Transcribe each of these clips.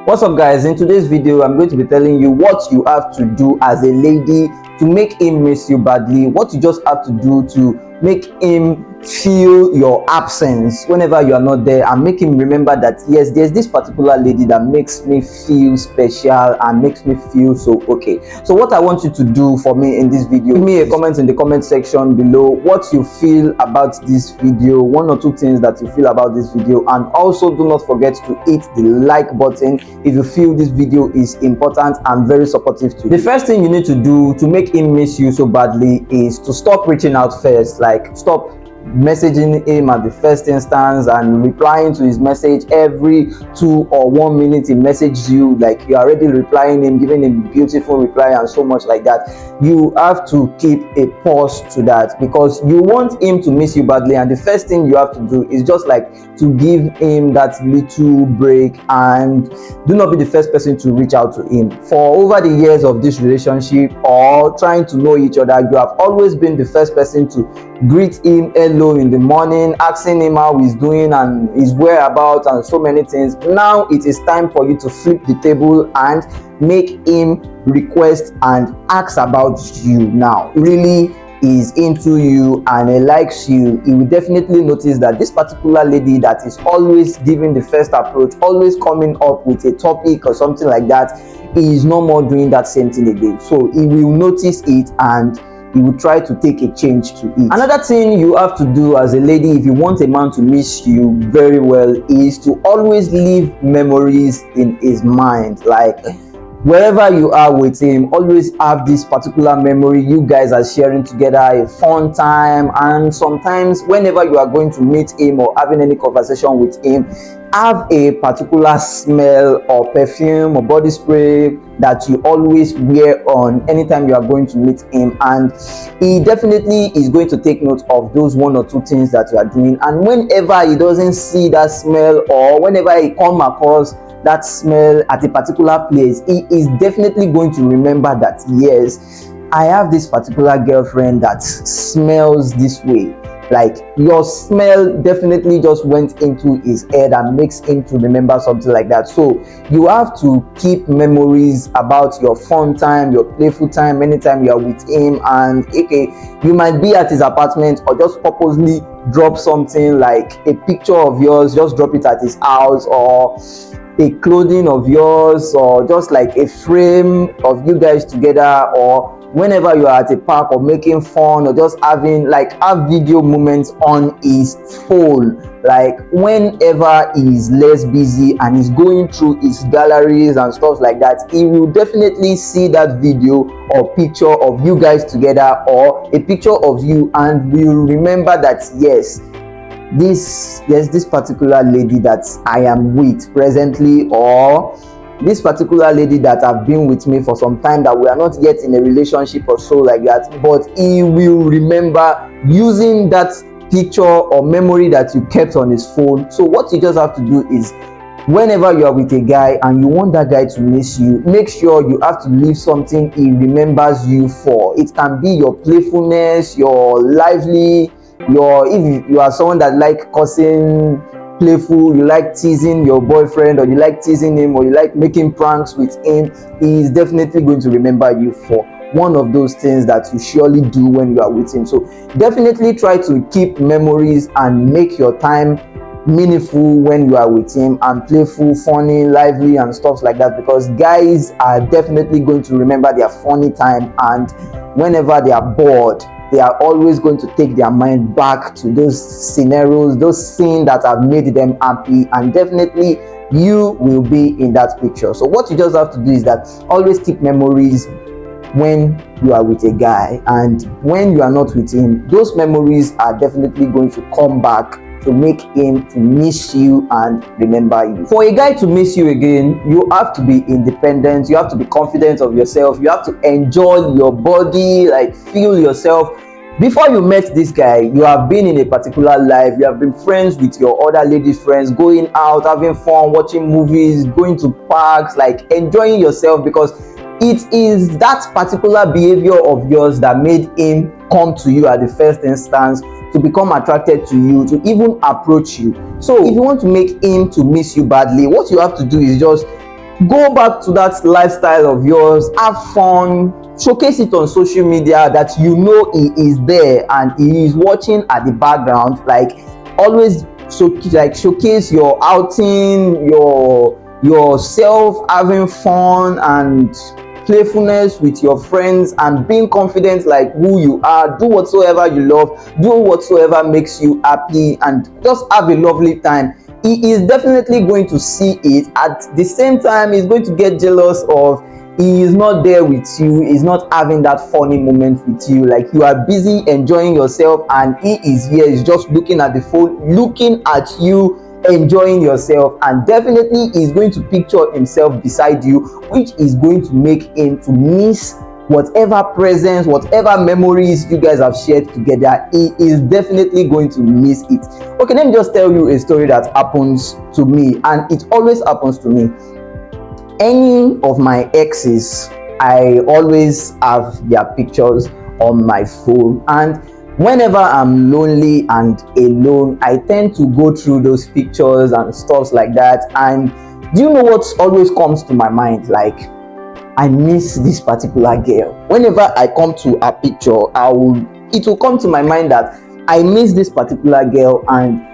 What's up guys, in today's video I'm going to be telling you what you have to do as a lady to make him miss you badly, what you just have to do to make him feel your absence whenever you are not there, and make him remember that yes, there's this particular lady that makes me feel special and makes me feel so okay. So what I want you to do for me in this video, give me a comment in the comment section below what you feel about this video, one or two things that you feel about this video, and also do not forget to hit the like button if you feel this video is important and very supportive to you. The first thing you need to do to make him miss you so badly is to stop reaching out first. Like, stop messaging him at the first instance and replying to his message every 2 or 1 minute he messages you, like you're already replying him, giving him beautiful reply and so much like that. You have to keep a pause to that because you want him to miss you badly, and the first thing you have to do is just like to give him that little break and do not be the first person to reach out to him. For over the years of this relationship or trying to know each other, you have always been the first person to greet him hello in the morning, asking him how he's doing and his whereabouts and so many things. Now it is time for you to flip the table and make him request and ask about you. Now really is into you and he likes you. He will definitely notice that this particular lady that is always giving the first approach, always coming up with a topic or something like that, is no more doing that same thing again. So he will notice it and he will try to take a change to it. Another thing you have to do as a lady if you want a man to miss you very well is to always leave memories in his mind. Like, wherever you are with him, always have this particular memory you guys are sharing together, a fun time. And sometimes whenever you are going to meet him or having any conversation with him, have a particular smell or perfume or body spray that you always wear on anytime you are going to meet him, and he definitely is going to take note of those 1 or 2 things that you are doing. And whenever he doesn't see that smell or whenever he come across that smell at a particular place, he is definitely going to remember that yes, I have this particular girlfriend that smells this way. Like, your smell definitely just went into his head and makes him to remember something like that. So you have to keep memories about your fun time, your playful time, anytime you are with him. And okay, you might be at his apartment or just purposely drop something like a picture of yours, just drop it at his house, or a clothing of yours, or just like a frame of you guys together, or whenever you are at a park or making fun or just having like have video moments on his phone. Like, whenever he's less busy and he's going through his galleries and stuff like that, he will definitely see that video or picture of you guys together or a picture of you, and will remember that yes, there's this particular lady that I am with presently, or this particular lady that have been with me for some time, that we are not yet in a relationship or so like that, but he will remember using that picture or memory that you kept on his phone. So what you just have to do is, whenever you are with a guy and you want that guy to miss you, make sure you have to leave something he remembers you for. It can be your playfulness, your lively, if you are someone that like cussing, playful, you like teasing your boyfriend, or you like teasing him, or you like making pranks with him, he is definitely going to remember you for one of those things that you surely do when you are with him. So definitely try to keep memories and make your time meaningful when you are with him, and playful, funny, lively and stuff like that, because guys are definitely going to remember their funny time, and whenever they are bored, they are always going to take their mind back to those scenarios, those scenes that have made them happy, and definitely you will be in that picture. So what you just have to do is that always keep memories when you are with a guy, and when you are not with him, those memories are definitely going to come back to make him to miss you and remember you. For a guy to miss you again, you have to be independent, you have to be confident of yourself, you have to enjoy your body, like feel yourself. Before you met this guy, you have been in a particular life, you have been friends with your other lady friends, going out, having fun, watching movies, going to parks, like enjoying yourself, because it is that particular behavior of yours that made him come to you at the first instance, to become attracted to you, to even approach you. So if you want to make him to miss you badly, what you have to do is just Go back to that lifestyle of yours, have fun, showcase it on social media that you know he is there and he is watching at the background. Like, always showcase your outing, yourself having fun and playfulness with your friends and being confident like who you are. Do whatsoever you love, do whatsoever makes you happy, and just have a lovely time. He is definitely going to see it. At the same time, he's going to get jealous of he is not there with you, he's not having that funny moment with you. Like, you are busy enjoying yourself and he is here, he's just looking at the phone, looking at you enjoying yourself, and definitely he's going to picture himself beside you, which is going to make him to miss whatever presence, whatever memories you guys have shared together. He is definitely going to miss it. Okay, let me just tell you a story that happens to me, and it always happens to me. Any of my exes, I always have their pictures on my phone, and whenever I'm lonely and alone, I tend to go through those pictures and stuff like that. And do you know what always comes to my mind? Like, I miss this particular girl. Whenever I come to a picture, it will come to my mind that I miss this particular girl, and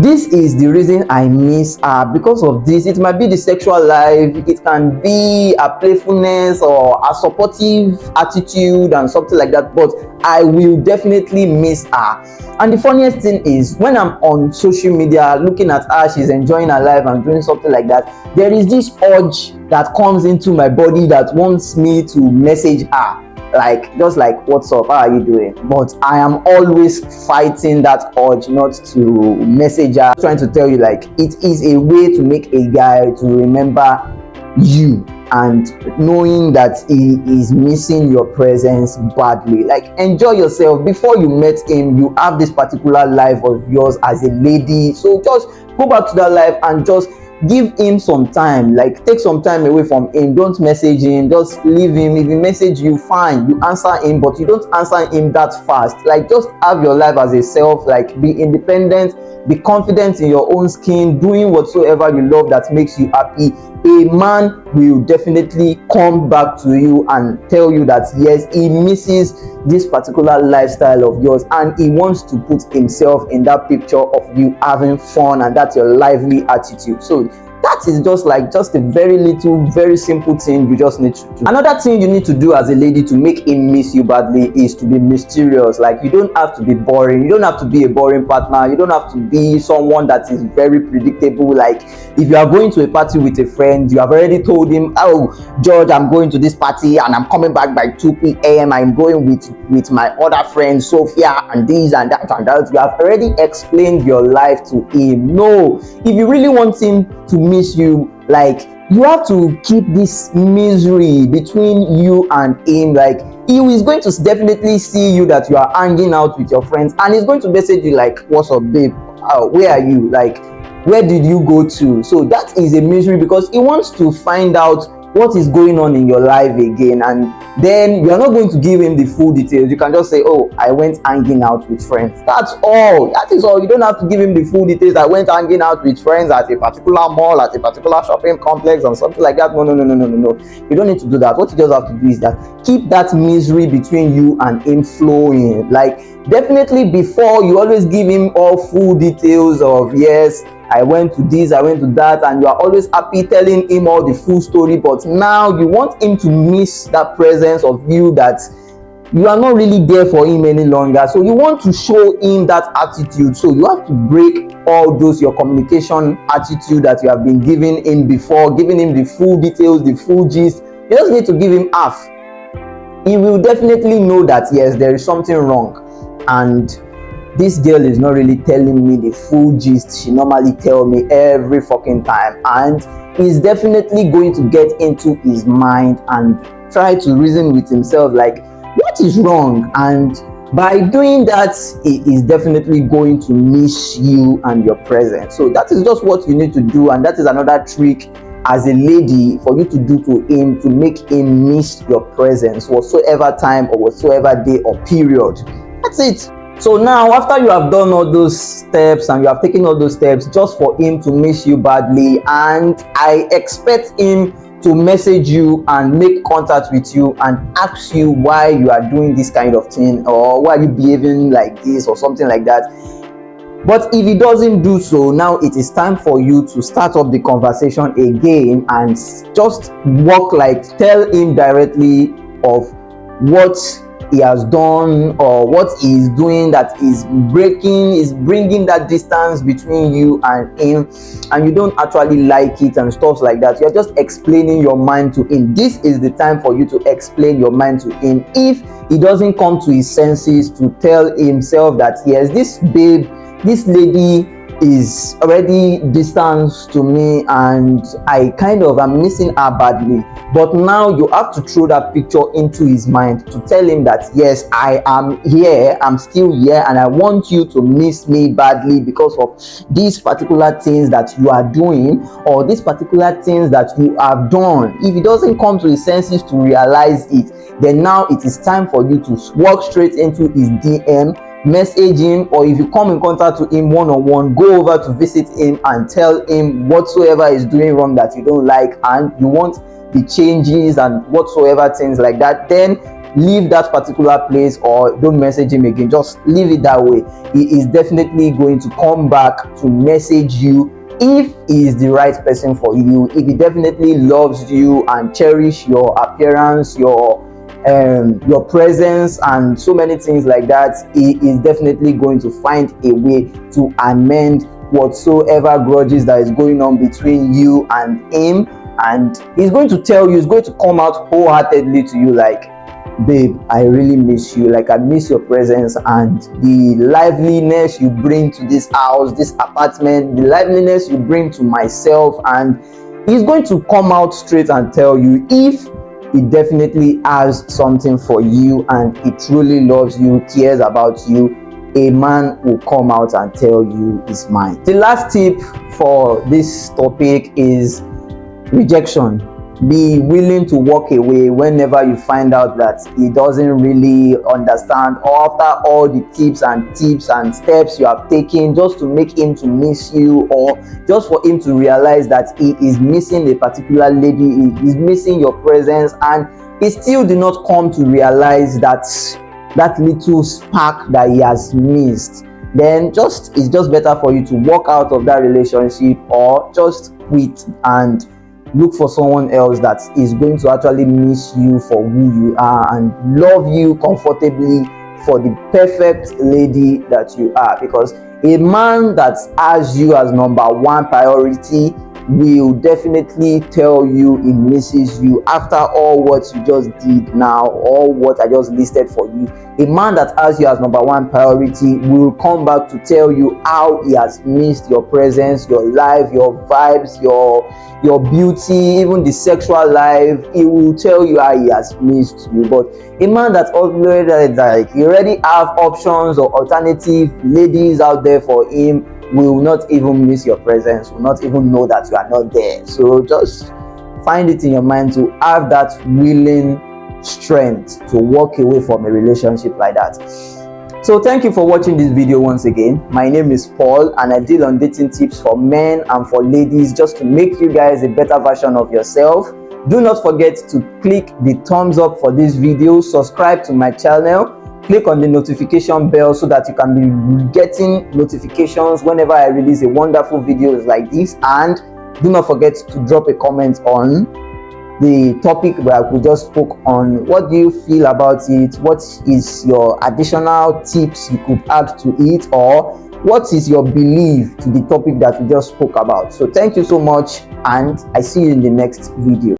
this is the reason I miss her. Because of this, it might be the sexual life, it can be a playfulness or a supportive attitude and something like that, but I will definitely miss her. And the funniest thing is, when I'm on social media looking at her, she's enjoying her life and doing something like that, there is this urge that comes into my body that wants me to message her, like, just like, what's up, how are you doing? But I am always fighting that urge not to message her, trying to tell you, like, it is a way to make a guy to remember you, and knowing that he is missing your presence badly. Like, enjoy yourself. Before you met him, you have this particular life of yours as a lady, so just go back to that life and just give him some time. Like, take some time away from him, don't message him, just leave him. If he message you, fine, you answer him, but you don't answer him that fast. Like, just have your life as a self, like, be independent, be confident in your own skin, doing whatsoever you love that makes you happy. A man will definitely come back to you and tell you that yes, he misses this particular lifestyle of yours, and he wants to put himself in that picture of you having fun, and that's your lively attitude. So that is just a very little, very simple thing you just need to do. Another thing you need to do as a lady to make him miss you badly is to be mysterious. Like, you don't have to be boring, you don't have to be a boring partner, you don't have to be someone that is very predictable. Like, if you are going to a party with a friend, you have already told him, oh George, I'm going to this party and I'm coming back by 2 p.m. I'm going with my other friend Sophia and this and that and that. You have already explained your life to him. No, if you really want him to miss you, like, you have to keep this misery between you and him. Like, he is going to definitely see you that you are hanging out with your friends, and he's going to message you like, what's up babe, where are you, like, where did you go to? So that is a misery, because he wants to find out what is going on in your life again, and then you are not going to give him the full details. You can just say, oh, I went hanging out with friends. That's all. That is all. You don't have to give him the full details. I went hanging out with friends at a particular mall, at a particular shopping complex, and something like that. No. You don't need to do that. What you just have to do is that keep that misery between you and him flowing. Like, definitely before, you always give him all full details of, yes, I went to this, I went to that, and you are always happy telling him all the full story. But now you want him to miss that presence of you, that you are not really there for him any longer. So you want to show him that attitude. So you have to break all those your communication attitude that you have been giving him before, giving him the full details, the full gist. You just need to give him half. He will definitely know that yes, there is something wrong, and this girl is not really telling me the full gist she normally tell me every fucking time. And he's definitely going to get into his mind and try to reason with himself, like, what is wrong? And by doing that, he is definitely going to miss you and your presence. So that is just what you need to do, and that is another trick as a lady for you to do to him to make him miss your presence whatsoever time or whatsoever day or period. That's it. So now, after you have done all those steps and you have taken all those steps just for him to miss you badly, and I expect him to message you and make contact with you and ask you why you are doing this kind of thing, or why are you behaving like this, or something like that. But if he doesn't do so, now it is time for you to start up the conversation again and just tell him directly of what he has done or what he is doing that is bringing that distance between you and him, and you don't actually like it and stuff like that. You're just explaining your mind to him. This is the time for you to explain your mind to him. If he doesn't come to his senses to tell himself that yes, this lady is already distanced to me and I kind of am missing her badly, but now you have to throw that picture into his mind to tell him that yes, I am here, I'm still here, and I want you to miss me badly because of these particular things that you are doing, or these particular things that you have done. If he doesn't come to his senses to realize it, then now it is time for you to walk straight into his DM, message him, or if you come in contact with him one-on-one, go over to visit him and tell him whatsoever is doing wrong that you don't like and you want the changes and whatsoever things like that. Then leave that particular place or don't message him again. Just leave it that way. He is definitely going to come back to message you if he is the right person for you, if he definitely loves you and cherish your appearance, your presence and so many things like that. He is definitely going to find a way to amend whatsoever grudges that is going on between you and him, and he's going to tell you, he's going to come out wholeheartedly to you like, babe, I really miss you, like I miss your presence and the liveliness you bring to this house, this apartment, the liveliness you bring to myself. And he's going to come out straight and tell you if he definitely has something for you and he truly loves you, cares about you. A man will come out and tell you his mind. The last tip for this topic is rejection. Be willing to walk away whenever you find out that he doesn't really understand, or after all the tips and steps you have taken just to make him to miss you, or just for him to realize that he is missing a particular lady, he is missing your presence, and he still did not come to realize that little spark that he has missed. Then it's just better for you to walk out of that relationship or just quit and look for someone else that is going to actually miss you for who you are and love you comfortably for the perfect lady that you are. Because a man that has you as number one priority will definitely tell you he misses you after all what you just did now, or what I just listed for you. A man that has you as number one priority will come back to tell you how he has missed your presence, your life, your vibes, your beauty, even the sexual life. He will tell you how he has missed you. But a man that's already like you already have options or alternative ladies out there for him will not even miss your presence, will not even know that you are not there. So just find it in your mind to have that willing strength to walk away from a relationship like that. So thank you for watching this video once again. My name is Paul and I deal on dating tips for men and for ladies, just to make you guys a better version of yourself. Do not forget to click the thumbs up for this video, subscribe to my channel, click on the notification bell so that you can be getting notifications whenever I release a wonderful videos like this. And do not forget to drop a comment on the topic where we just spoke on. What do you feel about it? What is your additional tips you could add to it, or what is your belief to the topic that we just spoke about? So thank you so much, and I see you in the next video.